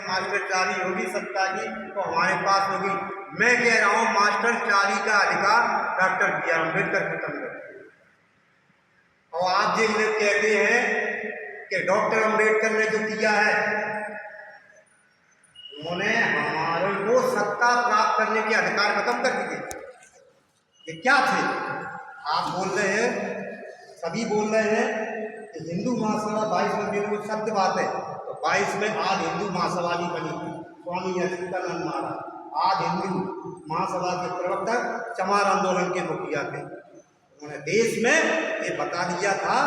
मास्टरचारी होगी सत्ता की तो हमारे पास होगी। मैं कह रहा हूँ मास्टरचारी का अधिकार डॉक्टर बी आर अम्बेडकर खत्म कर दिया। और आप जो लोग कहते हैं कि डॉक्टर अम्बेडकर ने जो किया है, उन्होंने हमारे को सत्ता प्राप्त करने के अधिकार खत्म कर दिए। ये क्या थे? आप बोल रहे हैं, सभी बोल रहे हैं कि हिंदू महासभा 22 में बिल्कुल सत्य बात है। तो 22 में आज हिंदू महासभा भी बनी थी, स्वामी अच्युतानंद महाराज आज हिंदू महासभा के प्रवर्तक, चमार आंदोलन के मुखिया थे। उन्होंने देश में ये बता दिया था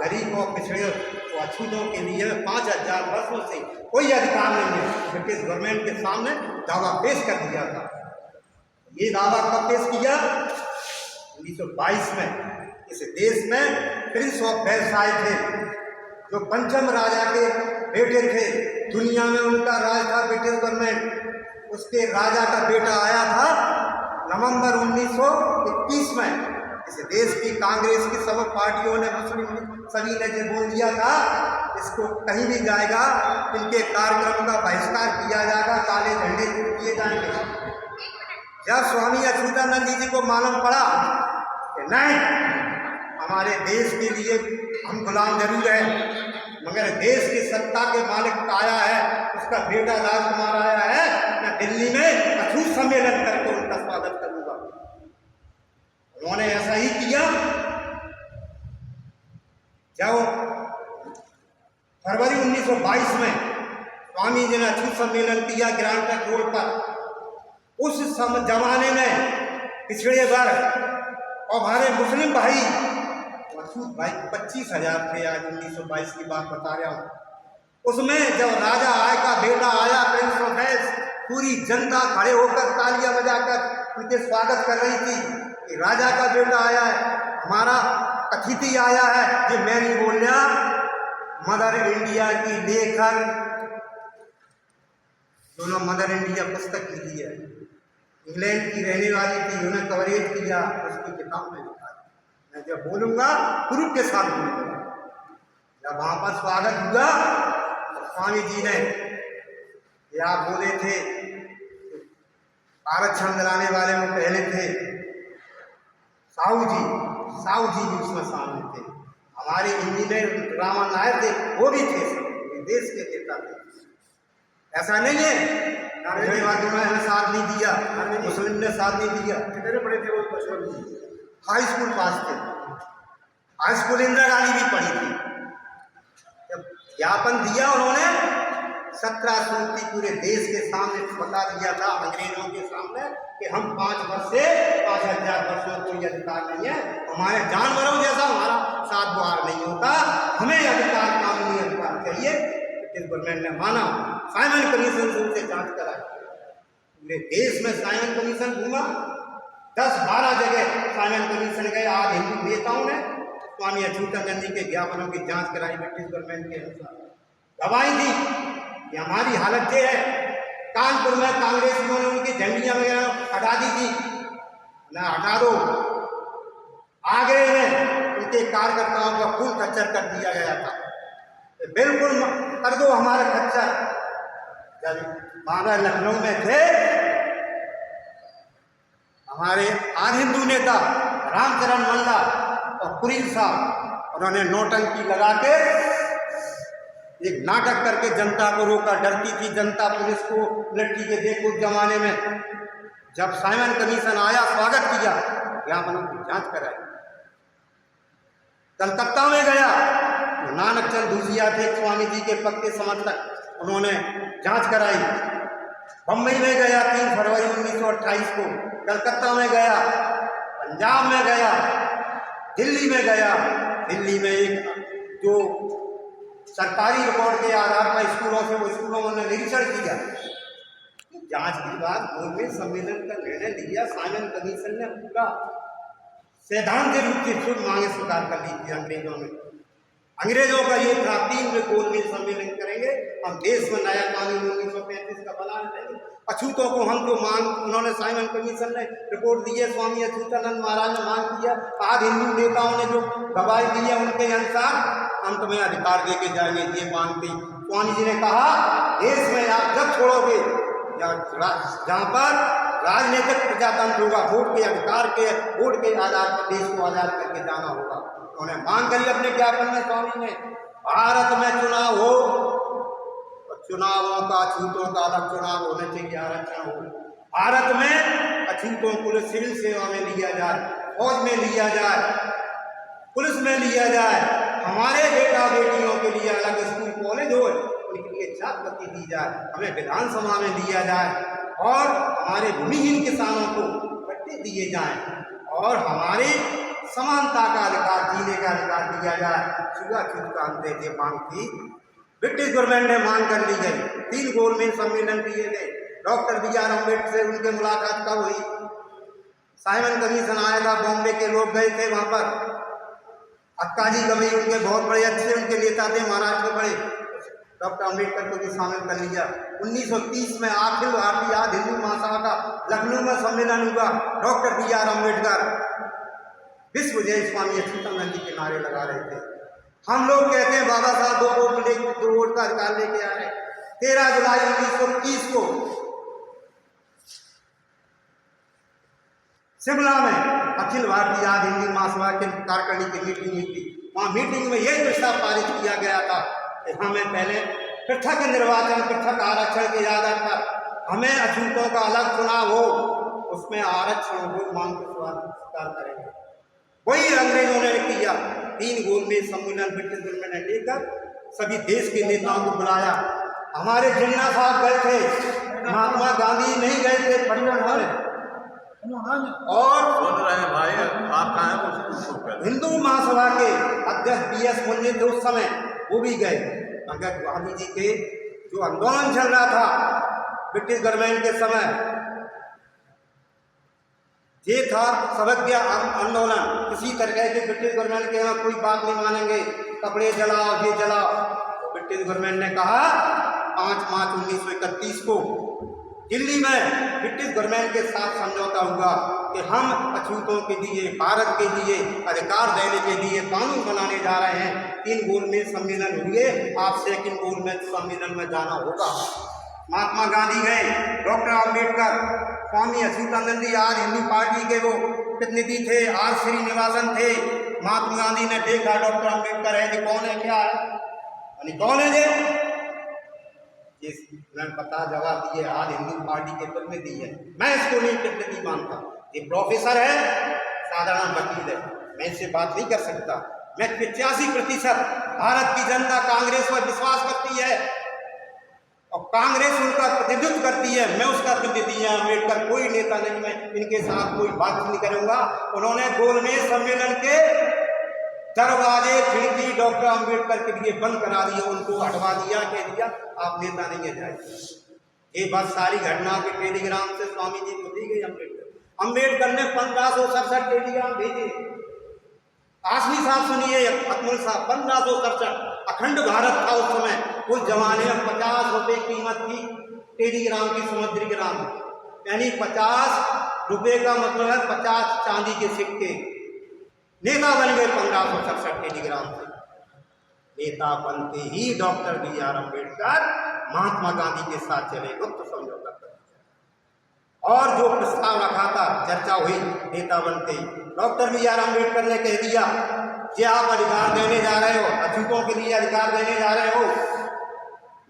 गरीब और पिछड़े और अछूतों के लिए 5000 वर्षों से कोई अधिकार नहीं है। ब्रिटिश गवर्नमेंट के सामने दावा पेश कर दिया था। ये दावा कब पेश किया? 1922 में। इस देश में प्रिंस ऑफ वेल्साई थे, जो पंचम राजा के बेटे थे। दुनिया में उनका राज था ब्रिटिश गवर्नमेंट। उसके राजा का बेटा आया था नवंबर 1921 में। इस देश की कांग्रेस की सब पार्टियों ने, मुस्लिम सभी ने जो बोल दिया था इसको कहीं भी जाएगा, इनके कार्यक्रम का बहिष्कार किया जाएगा, काले झंडे किए जाएंगे। जब स्वामी अच्युतानंद जी को मालूम पड़ा कि नहीं, हमारे देश के लिए हम गुलाम जरूर हैं, मगर देश की सत्ता के मालिक आया है, उसका बेटा राजकुमार आया है, मैं दिल्ली में अछूत सम्मेलन करके उनका स्वागत करूंगा। उन्होंने ऐसा ही किया। जब फरवरी 1922 में स्वामी जी ने अछूत सम्मेलन किया ग्रांड ट्रंक रोड पर, उस जमाने में पिछड़े वर्ग और हमारे मुस्लिम भाई, अछूत भाई 25,000 थे। आज 1922 की बात बता रहा हूँ। उसमें जब राजा आय का बेटा आया प्रिंस ऑफ वेल्स, पूरी जनता खड़े होकर तालियां बजाकर उनके स्वागत कर रही थी कि राजा का बेटा आया है, हमारा अतिथि आया है। ये मैं नहीं बोल रहा, मदर इंडिया की लेखक, दोनों मदर इंडिया पुस्तक लिखी है, इंग्लैंड की रहने वाली थी, उन्होंने कवरेज किया, उसकी किताब में लिखा है। मैं जब बोलूँगा प्रूफ के साथ बोलूँगा। जब वहाँ पर स्वागत हुआ तो स्वामी जी ने या बोले थे, आरक्षण दिलाने वाले में पहले थे साहू जी भी उसमें शामिल थे। हमारे इंजीनियर रामा नायर थे, वो भी थे, देश के नेता थे। ऐसा नहीं है ने साथ नहीं दिया, मुस्लिम ने साथ नहीं दिया। कितने पढ़े थे वो? हाई स्कूल पास थे, हाई स्कूल इंदिरा गांधी भी पढ़ी थी। जब ज्ञापन दिया उन्होंने 17 सूत्री पूरे देश के सामने बता दिया था, अंग्रेजों के सामने, कि हम 5 वर्ष से 5000 वर्षों कोई अधिकार नहीं है, हमारे जानवरों जैसा हमारा साथ बाहर नहीं होता, हमें अधिकार, कानूनी अधिकार चाहिए। ब्रिटिश गवर्नमेंट ने माना, साइमन कमीशन से उनसे जांच कराई। पूरे देश में साइमन कमीशन घूमा, 10-12 जगह साइमन कमीशन गए। आज हिंदू नेताओं ने स्वामी अच्युतानंद जी के ज्ञापनों की जांच कराई ब्रिटिश गवर्नमेंट के अनुसार, गवाही दी कि हमारी हालत ये है। कानपुर में कांग्रेसियों ने उनकी झंडियां वगैरह हटा दी थी, न हटा दो। आगरे में उनके कार्यकर्ताओं का फूल खच्चर कर दिया गया था, तो बिल्कुल कर दो हमारा खच्चर। जब बाबा लखनऊ में थे, हमारे आद हिंदू नेता रामचरण मल्ला और कुरील साहब, उन्होंने नौटंकी लगा के एक नाटक करके जनता को रोका। डरती थी जनता पुलिस को, लड़की के देखो। उस जमाने में जब साइमन कमीशन आया, स्वागत किया, ज्ञापनों की जांच कराई। कलकत्ता में गया तो नानक चंद दूसिया थे स्वामी जी के पक्के समर्थक, उन्होंने जांच कराई। बम्बई में गया 3 फरवरी 1928 को, कलकत्ता में गया, पंजाब में गया, दिल्ली में गया। दिल्ली में एक जो सरकारी रिकॉर्ड के आधार पर स्कूलों में निरीक्षण किया, जांच के बाद गोलमेज सम्मेलन का निर्णय लिया। साइमन कमीशन ने पूरा सैद्धांतिक रूप से खुद मांगे स्वीकार कर ली थी अंग्रेजों ने। अंग्रेजों का ये था 3 में गोलमेज सम्मेलन करेंगे, हम देश में नया कानून 1935 का बना देंगे। अछूतों को हम जो मांग, उन्होंने साइमन कमीशन ने रिपोर्ट दी है, स्वामी अच्युतानंद महाराज ने मांग किया, आज हिंदू नेताओं ने जो गवाही दी है उनके अनुसार हम तुम्हें अधिकार दे के जाएंगे, ये मांगते। स्वामी जी ने कहा, देश में आप जब छोड़ोगे, जहाँ पर राजनीतिक प्रजातंत्र होगा, वोट के अधिकार के वोट के आधार पर देश को आजाद करके जाना होगा। उन्हें मांग करी अपने ज्ञापन में स्वामी ने, भारत में चुनाव हो, चुनावों का अछूतों का अलग चुनाव होने चाहिए, आरक्षण हो। भारत में अछूतों को सिविल सेवा में लिया जाए, फौज में लिया जाए, पुलिस में लिया जाए, हमारे बेटा बेटियों के लिए अलग स्कूल कॉलेज हो, उनके लिए छात्रवृत्ति दी जाए, हमें विधानसभा में लिया जाए, और हमारे भूमिहीन किसानों को पट्टे दिए जाएं, और हमारे समानता का अधिकार, जीने का अधिकार दिया जाए। छुआछूत का अंत ये मांग थी, ब्रिटिश गवर्नमेंट ने मांग कर ली गई। 3 गोलमेज सम्मेलन दिए गए। डॉक्टर BR अम्बेडकर से उनके मुलाकात कब हुई? साइमन कमीशन आया था, बॉम्बे के लोग गए थे वहां पर। अक्काजी गवई उनके बहुत बड़े अच्छे उनके नेता थे, महाराष्ट्र के बड़े। डॉक्टर अम्बेडकर को भी शामिल कर लिया। 1930 में अखिल भारतीय आदि हिंदू महासभा का लखनऊ में सम्मेलन हुआ। डॉक्टर BR अम्बेडकर विश्व जय स्वामी अच्युतानंद जी के नारे लगा रहे थे। हम लोग कहते हैं बाबा साहब 2 वोट का अधिकार लेके आ रहे। 13 जुलाई 1930 को शिमला में अखिल भारतीय आदि हिंदू महासभा के कार्यकारिणी की मीटिंग हुई थी। वहाँ मीटिंग में यही प्रस्ताव पारित किया गया था कि हमें पहले पृथक निर्वाचन, पृथक आरक्षण के आधार पर हमें अछूतों का अलग चुनाव हो, उसमें आरक्षण हो, मांग को स्वीकार करेंगे। वही अंग्रेजों ने किया। 3 गोलमेज सम्मेलन ब्रिटिश गवर्नमेंट ने लेकर सभी देश के नेताओं को बुलाया। हमारे जिन्ना साहब गए थे, महात्मा गांधी नहीं गए थे पटना में, और भाई आप कहाँ हिंदू महासभा के अध्यक्ष BS मुंजे थे उस समय, वो भी गए। मगर गांधी जी के जो आंदोलन चल रहा था ब्रिटिश गवर्नमेंट के समय, ये था सवज्ञा आंदोलन। किसी तरह के ब्रिटिश गवर्नमेंट के यहाँ कोई बात नहीं मानेंगे, कपड़े जलाओ, ये जलाओ। ब्रिटिश गवर्नमेंट ने कहा 5 मार्च 1931 को दिल्ली में ब्रिटिश गवर्नमेंट के साथ समझौता हुआ कि हम अछूतों के लिए, भारत के लिए अधिकार देने के लिए कानून बनाने जा रहे हैं। 3 गोलमेज सम्मेलन हुए, आप 2nd गोलमेज सम्मेलन में जाना होगा। महात्मा गांधी गए, डॉक्टर अम्बेडकर, स्वामी अच्युतानंद जी आज हिंदू पार्टी के वो प्रतिनिधि थे, R श्रीनिवासन थे। महात्मा गांधी ने देखा डॉक्टर अम्बेडकर है, ये कौन है, क्या है, कौन है ये? उन्होंने पता जवाब दिए, आज हिंदू पार्टी के प्रतिनिधि है। मैं इसको नहीं प्रतिनिधि मानता, ये प्रोफेसर है, साधारण वकील है, मैं इससे बात नहीं कर सकता। मैं 85% भारत की जनता कांग्रेस पर विश्वास करती है और कांग्रेस उनका प्रतिनिधित्व करती है, मैं उसका प्रतिनिधि है। अम्बेडकर कोई नेता नहीं, मैं इनके साथ कोई बात नहीं करूंगा। उन्होंने गोलमेज सम्मेलन के दरवाजे खिड़की डॉक्टर अम्बेडकर के लिए बंद करा दिया, उनको हटवा दिया, कह दिया आप नेता नहीं है, जाइए। ये बात सारी घटनाओं के टेलीग्राम से स्वामी जी को दी गई। अम्बेडकर ने 1567 टेलीग्राम भेजे। आसमी साहब सुनिए, अकमल साहब, 1567 अखंड भारत था उस समय। उस जमाने में 50 रुपए कीमत थी टेलीग्राम की, समुद्री ग्राम, यानी 50 रुपए का मतलब है 50 चांदी के सिक्के। नेता बन गए 1567 टेलीग्राम से। नेता बनते ही डॉक्टर BR अम्बेडकर महात्मा गांधी के साथ चले, गुप्त समझौता कर, और जो प्रस्ताव रखा था, चर्चा हुई, नेता बनते ही डॉक्टर BR अम्बेडकर ने कह दिया कि आप अधिकार देने जा रहे हो, अछूतों के लिए अधिकार देने जा रहे हो,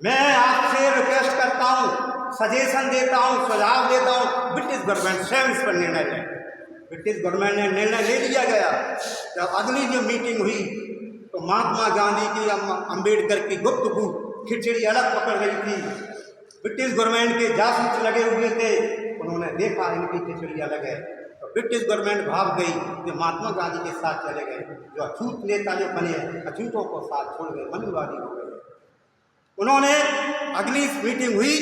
मैं आपसे रिक्वेस्ट करता हूँ, सजेशन देता हूँ, सुझाव देता हूँ, ब्रिटिश गवर्नमेंट स्वयं इस पर निर्णय लें। ब्रिटिश गवर्नमेंट ने निर्णय ले लिया गया। जब अगली जो मीटिंग हुई तो महात्मा गांधी की अम्बेडकर की गुप्त खिचड़ी अलग पकड़ गई थी। ब्रिटिश गवर्नमेंट के जासूस लगे हुए थे, उन्होंने देखा इनकी खिचड़ी अलग है, तो ब्रिटिश गवर्नमेंट भाग गई कि महात्मा गांधी के साथ चले गए। जो अछूत नेता जो बने, अछूतों को साथ छोड़ गए, मनुवादी हो गए। उन्होंने अगली मीटिंग हुई,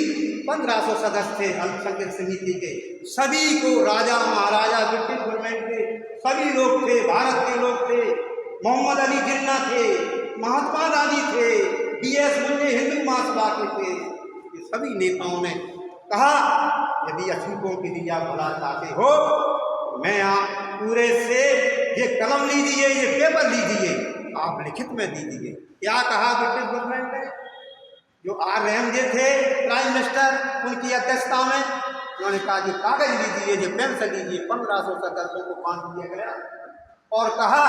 1500 सदस्य थे अल्पसंख्यक समिति के, सभी को राजा महाराजा ब्रिटिश गवर्नमेंट के सभी लोग थे, भारत के लोग थे, मोहम्मद अली जिन्ना थे, महात्मा गांधी थे, BS मुंजे हिंदू महासभा के थे। ये सभी नेताओं ने कहा यदि अछूतों के लिए आप भला चाहते हो, मैं यहाँ पूरे से ये कलम लीजिए, ये पेपर लीजिए, आप लिखित में दीजिए। क्या कहा ब्रिटिश गवर्नमेंट ने? जो आर रहमजे थे प्राइम मिनिस्टर, उनकी अध्यक्षता में उन्होंने कहा कि कागज लीजिए, जो पेंशन लीजिए, 1500 सदस्यों को बांट दिया गया और कहा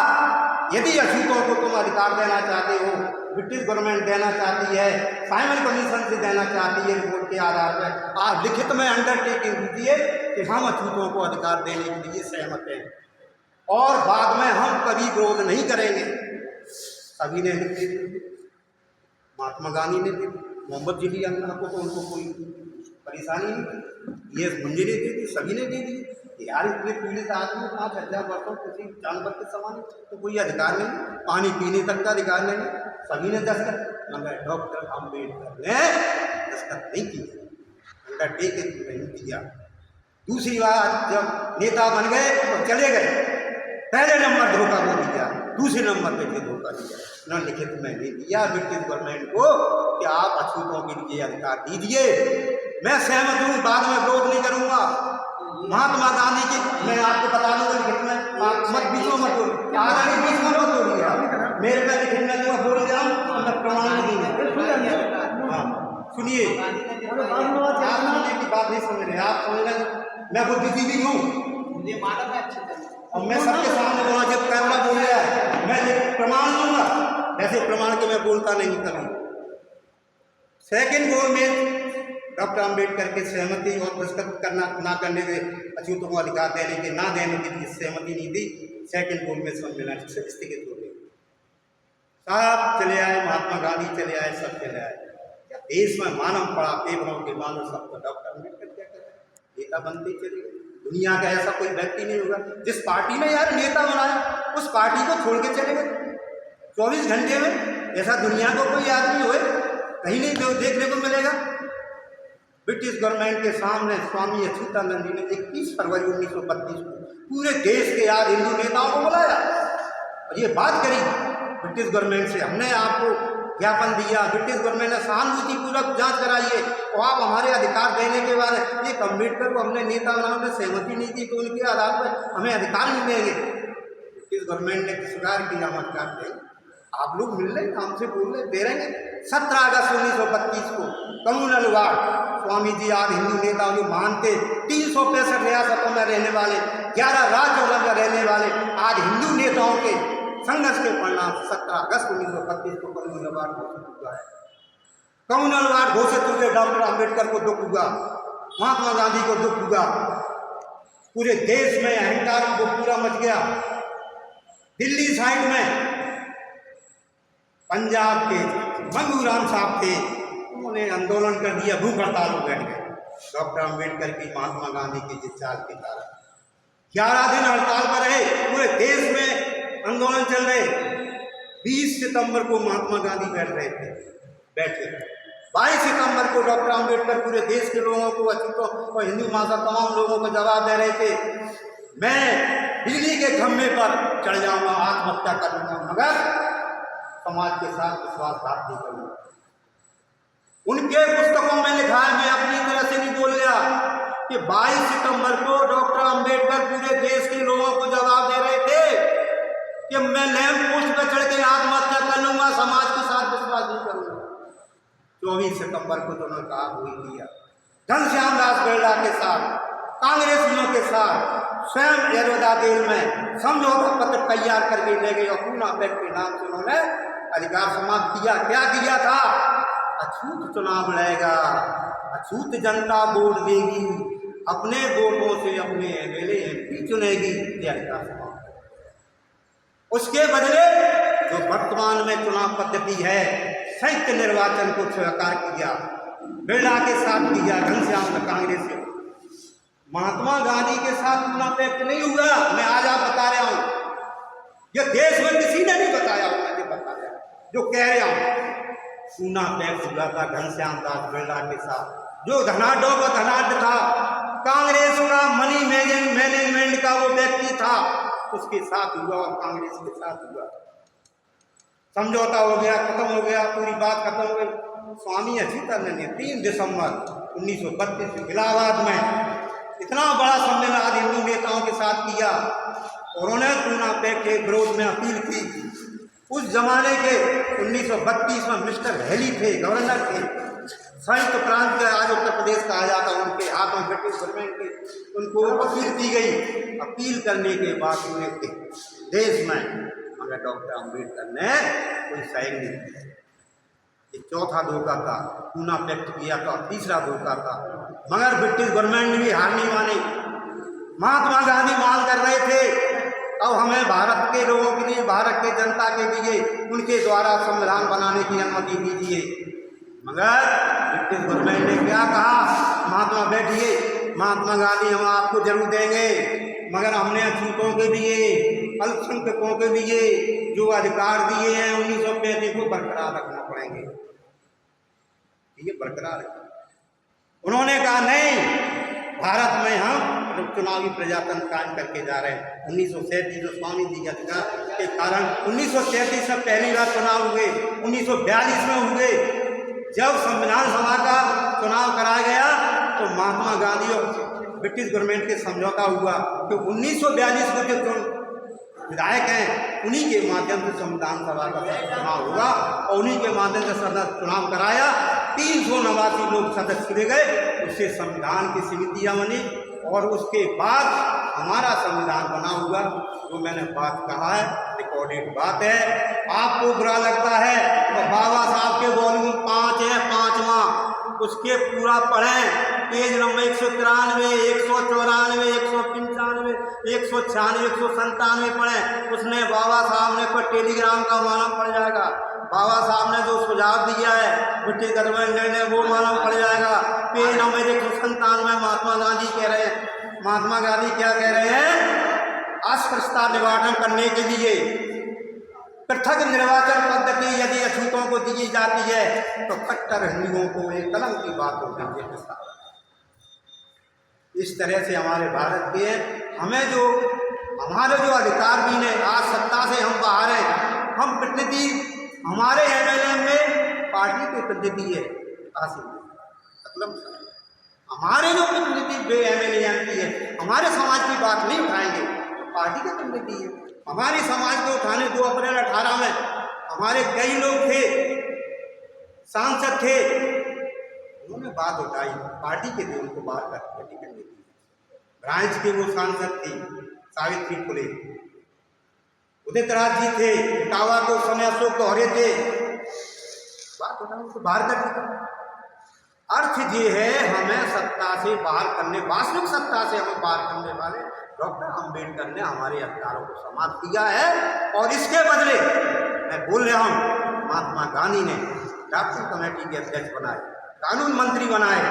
यदि अछूतों को तुम अधिकार देना चाहते हो, ब्रिटिश गवर्नमेंट देना चाहती है, साइमन कमीशन से देना चाहती है, रिपोर्ट के आधार पर आप लिखित में अंडरटेकिंग दीजिए कि हम अछूतों को अधिकार देने के लिए सहमत हैं और बाद में हम कभी विरोध नहीं करेंगे। सभी ने लिख दी, महात्मा गांधी ने दी, मोहम्मद जली अन्ना को तो उनको कोई परेशानी नहीं, ये मुंजे ने दी थी, सभी ने दे दी। यार इतने पीड़ित आदमी 5000 वर्षों किसी जानवर के समान, तो कोई अधिकार नहीं, पानी पीने तक का अधिकार नहीं, सभी ने दस्तखत, मगर डॉक्टर अम्बेडकर ने दस्तखत नहीं किया, अंडरटेकिंग नहीं किया। दूसरी बार जब नेता बन गए तो चले गए, पहले नंबर धोखा को दिया, दूसरे नंबर पे धोखा दिया, न लिखित में नहीं दिया ब्रिटिश गवर्नमेंट को कि आप अछूतों के लिए अधिकार दीजिए, मैं सहमत हूँ, बाद में विरोध नहीं करूँगा। महात्मा गांधी की मैं आपको बता दूंगा लिखित में, मत बीचों मत बोल, आगे बीच में मत बोलिए, मेरे पे लिखित में जो बोल गया मैं प्रमाण नहीं दूंगा। हाँ सुनिए, आप सुनने की बात नहीं समझ रहे, आप समझ रहे, मैं बुद्धिजीवी हूँ और मैं सबके सामने बोला, जब कैमरा बोल रहा है मैं प्रमाण दूंगा, वैसे प्रमाण के मैं बोलता नहीं कभी। सेकेंड गोल में डॉक्टर अम्बेडकर की सहमति और दस्तखत करना ना करने के, अछूतों को अधिकार देने के ना देने के लिए सहमति नहीं दी, सेकेंड गोल में सम्मेलन स्थगित हो गई। सब चले आए, महात्मा गांधी चले आए, सब चले आए, देश में मानव पड़ा, पेपरों के मानव सबको डॉक्टर अम्बेडकर क्या करें, नेता बनते चले गए। दुनिया का ऐसा कोई व्यक्ति नहीं होगा जिस पार्टी ने यार नेता बनाया उस पार्टी को छोड़ के चले गए 24 घंटे में, ऐसा दुनिया को कोई आदमी हुए कहीं नहीं जो देखने को मिलेगा। ब्रिटिश गवर्नमेंट के सामने स्वामी अच्युतानंद जी ने 21 फरवरी 1932 को पूरे देश के यार हिंदू नेताओं को बुलाया और ये बात करी ब्रिटिश गवर्नमेंट से, हमने आपको ज्ञापन दिया, ब्रिटिश गवर्नमेंट ने सहानुभूतिपूर्वक जांच कराई है और आप हमारे अधिकार देने के बाद ये अम्बेडकर को हमने नेता बनाने में सहमति नहीं दी तो उनके आधार पर हमें अधिकार नहीं देंगे। ब्रिटिश गवर्नमेंट ने स्वीकार किया, हम अधिकार देंगे, आप लोग मिल रहे हमसे बोल रहे दे रहेंगे। 17 अगस्त 1932 को कम्युनल वार्ड, स्वामी जी आज हिंदू नेताओं जो मानते 365 रियासतों में रहने वाले, 11 राज्यों में रहने वाले आज हिंदू नेताओं के संघर्ष के परिणाम 17 अगस्त 1932 को कम्युनल वार्ड घोषित हुआ है। कम्युनल वार्ड घोषित हुए, डॉक्टर अम्बेडकर को दुख हुआ, महात्मा गांधी को दुख हुआ, पूरे देश में अहंकार को पूरा मच गया। दिल्ली साइड में पंजाब के मंगू राम साहब थे, उन्होंने आंदोलन कर दिया, भूख हड़ताल हो बैठ गए डॉक्टर अम्बेडकर की महात्मा गांधी की जिस चाल के कारण 11 दिन हड़ताल पर रहे, पूरे देश में आंदोलन चल रहे। 20 सितंबर को महात्मा गांधी बैठे 22 सितंबर को डॉक्टर अम्बेडकर पूरे देश के लोगों को, अछूतों और हिंदू भाषा तमाम लोगों को जवाब दे रहे थे, मैं बिजली के खंभे पर चढ़ जाऊंगा, आत्महत्या कर लूंगा, मगर समाज के साथ विश्वासघात नहीं करूंगा। उनके पुस्तकों में लिखा है, मैं अपनी तरह से नहीं बोल गया, कि 22 सितंबर को डॉक्टर अम्बेडकर पूरे देश के लोगों को जवाब दे रहे थे कि मैं लैंप पोस्ट पर चढ़ के आत्महत्या कर लूंगा, समाज के साथ विश्वास नहीं करूंगा। 24 सितंबर को तो उन्होंने कहा हुई दिया, घनश्याम दास बिरला के साथ, कांग्रेसियों के साथ स्वयं यशोदा जेल में समझौता पत्र तैयार करके ले गए और पूना पैक्ट के नाम से उन्होंने अधिकार समाप्त किया। क्या किया था? अछूत चुनाव लड़ेगा, अछूत जनता वोट देगी, अपने वोटों से अपने एमएलए एमपी चुनेगी, ये अधिकार समाप्त। उसके बदले जो वर्तमान में चुनाव पद्धति है, संयुक्त निर्वाचन को स्वीकार किया, बिरला के साथ किया, घनश्याम कांग्रेस से। महात्मा गांधी के साथ पूना पैक्ट नहीं हुआ, मैं आज आप बता रहा हूं, ये देश में किसी ने नहीं बताया, मैंने बताया जो कह रहा हूं। पूना पैक्ट हुआ था घनश्याम दास बिरला के साथ, जो धनाढ्यों का धनाढ्य था, कांग्रेस का मनी मैनेजमेंट का वो व्यक्ति था, उसके साथ हुआ और कांग्रेस के साथ हुआ। समझौता हो गया, खत्म हो गया, पूरी बात खत्म हो गई। स्वामी अच्युतानंद ने 3 दिसंबर 1932 इलाहाबाद में इतना बड़ा सम्मेलन आज हिंदू नेताओं के साथ किया, उन्होंने पूना पैक्ट के विरोध में अपील की। उस जमाने के 1932 में मिस्टर हेली थे, गवर्नर थे संयुक्त प्रांत के, आज उत्तर प्रदेश कहा जाता, उनके हाथ में ब्रिटिश गवर्नमेंट के उनको अपील की गई। अपील करने के बाद उन्हें देश में, मगर डॉक्टर अम्बेडकर ने कोई साइन नहीं किया। ये चौथा धोखा था। पूना पैक्ट किया था, तीसरा धोखा था, मगर ब्रिटिश गवर्नमेंट ने भी हार नहीं मानी। महात्मा गांधी मांग कर रहे थे अब हमें भारत के लोगों के लिए, भारत के जनता के लिए उनके द्वारा संविधान बनाने की अनुमति दीजिए, मगर ब्रिटिश गवर्नमेंट ने क्या कहा, महात्मा बैठिए, महात्मा गांधी हम आपको जरूर देंगे, मगर हमने अछूतों के लिए, अल्पसंख्यकों के लिए जो अधिकार दिए हैं 1935 को बरकरार रखना पड़ेंगे, ये बरकरार है। उन्होंने कहा नहीं, भारत में हम चुनावी प्रजातंत्र कायम करके जा रहे हैं। 1937 जो स्वामी जी के कारण 1937 से पहली बार चुनाव हुए, 1942 में हुए। जब संविधान सभा का चुनाव कराया गया तो महात्मा गांधी और ब्रिटिश गवर्नमेंट के समझौता हुआ कि 1942 को जो विधायक हैं उन्हीं के माध्यम से संविधान सभा का चुनाव हुआ और उन्हीं के माध्यम से सदस्य चुनाव कराया। 389 लोग सदस्य चुने गए, उससे संविधान की समितियाँ बनी और उसके बाद हमारा संविधान बना हुआ। जो मैंने बात कहा है रिकॉर्डेड बात है, आपको बुरा लगता है तो बाबा साहब के वॉल्यूम 5 है, 5वां, उसके पूरा पढ़ें, पेज नंबर 193, 194, 195, 196, 197 पढ़ें। उसने बाबा साहब ने कोई टेलीग्राम का मालूम पड़ जाएगा, बाबा साहब ने जो सुझाव दिया है ब्रिटिश गवर्नमेंट ने वो मालूम पड़ जाएगा। पेज नंबर 197 महात्मा गांधी कह रहे हैं, महात्मा गांधी क्या कह रहे हैं, अस्पृश्यता निवारण करने के लिए पृथक निर्वाचन पद्धति यदि अछूतों को दी जाती है तो कट्टर हिंदुओं को एक कलंक की बात होती है। इस तरह से हमारे भारत के हमें जो हमारे जो अधिकार भी ने, आज सत्ता से हम बाहर हैं, हम प्रतिनिधि, हमारे एमएलए में पार्टी के प्रतिनिधि है, मतलब हमारे जो प्रतिनिधि एमएलए एमपी है हमारे समाज की बात नहीं उठाएंगे, पार्टी के प्रतिनिधि है। हमारे समाज को उठाने 2 अप्रैल 18 में हमारे कई लोग थे, सांसद थे, उन्होंने बात उठाई, पार्टी के थे, उनको बात करने दी। ब्रांच के वो सांसद थी सावित्री फुले, उदित राज जी थे, इटावा के उस समय अशोक गहरे थे, बात उठाई, उनको बाहर कर दिया। अर्थ ये है हमें सत्ता से बाहर करने, वास्तविक सत्ता से हमें बाहर करने वाले डॉक्टर अम्बेडकर ने हमारे अधिकारों को समाप्त किया है। और इसके बदले मैं बोल रहा हूँ, महात्मा गांधी ने ड्राफ्टिंग कमेटी के अध्यक्ष बनाए, कानून मंत्री बनाए,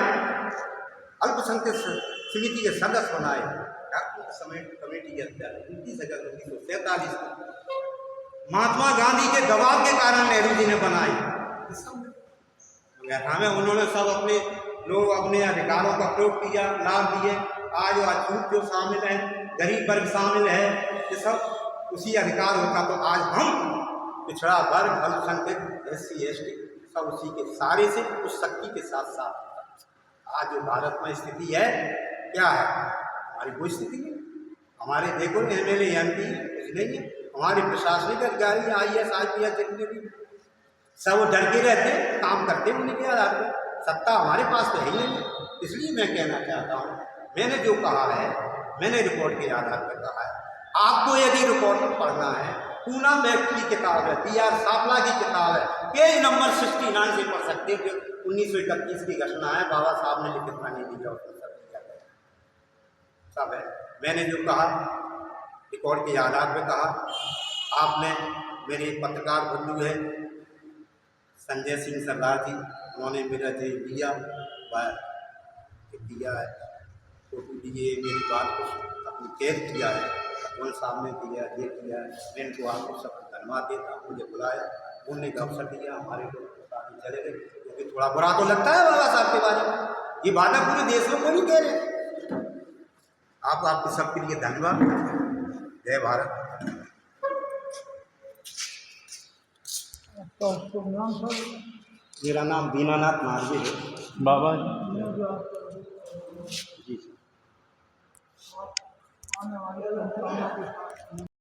अल्पसंख्यक समिति के सदस्य बनाए, ड्राफ्टिंग कमेटी के अध्यक्ष 29 अगस्त 1947 को महात्मा गांधी के दबाव के कारण नेहरू जी ने बनाई। हमें उन्होंने सब अपने लोग अपने अधिकारों का प्रयोग किया, लाभ दिए। आज अछूत जो शामिल है, गरीब वर्ग शामिल है, ये सब उसी अधिकार होता तो आज हम पिछड़ा वर्ग, अल्पसंख्यक, SC ST सब उसी के सारे से उस शक्ति के साथ साथ। आज जो भारत में स्थिति है क्या है, हमारी कोई स्थिति नहीं। हमारे देखो MLA MP कुछ नहीं है, हमारे प्रशासनिक अधिकारी IAS IPS जितने भी सब डर के रहते, काम करते उन्हीं के आधार पर। सत्ता हमारे पास तो है ही नहीं। इसलिए मैं कहना चाहता हूँ, मैंने जो कहा है मैंने रिपोर्ट के आधार पर कहा है। आपको यदि रिपोर्ट पढ़ना है, पूना पैक्ट की किताब है, BR सापला की किताब है, पेज नंबर 69 से पढ़ सकते हैं। 1931 की घटना है, बाबा साहब ने लिखित नहीं दिया, उसमें सब है। मैंने जो कहा रिकॉर्ड के आधार पर कहा। आपने मेरे पत्रकार बंधु है संजय सिंह सरदार जी, उन्होंने मेरा जो दिया है, फोटो दिए, मेरी बात को अपनी कैद किया है, उन सामने दिया, ये किया है। मैं इनको आपको सब धन्यवाद देता हूँ। मुझे बुलाया, उन्होंने अवसर दिया, हमारे लोग साथ चले गए, क्योंकि थोड़ा बुरा तो लगता है बाबा साहब के बारे में। ये बातें पूरे देश में कोई नहीं कह रहे। आपके सबके लिए धन्यवाद। जय भारत। मेरा नाम दीनानाथ मालवीय है। बाबा जी।